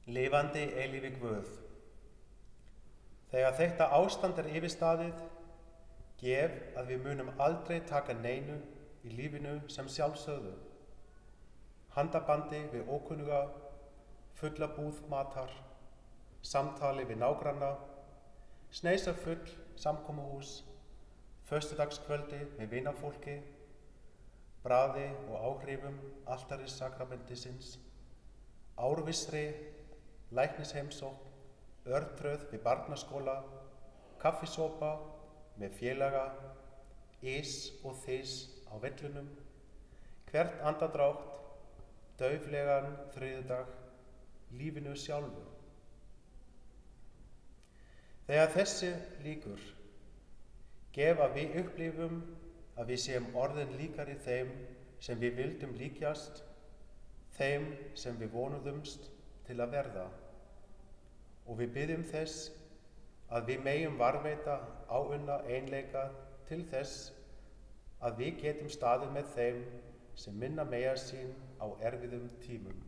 Lifandi eilífi Guð. Þegar þetta ástand yfirstaðið, gef að við munum aldrei taka neinu í lífinu sem sjálfsögðu. Handabandi við ókunnuga, fulla búð matar, samtali við nágranna, sneisa full samkomuhús, föstudagskvöldi með vinafólki, bragði og áhrifum altaris sakramentisins, árvissri, læknisheimsókn, örtröð við barnaskóla, kaffisopa með félaga, ís og þys á vellunum, hvert andardrátt, dauflegan þriðjudag, lífinu sjálfu. Þegar þessi lýkur, gef að við upplifum að við séum orðin líkari þeim sem við vildum líkjast, þeim sem við vonuðumst til að verða. Og við biðjum þess að við megum varðveita áunna einleika til þess að við getum staðið með þeim sem minna mega sín á erfiðum tímum.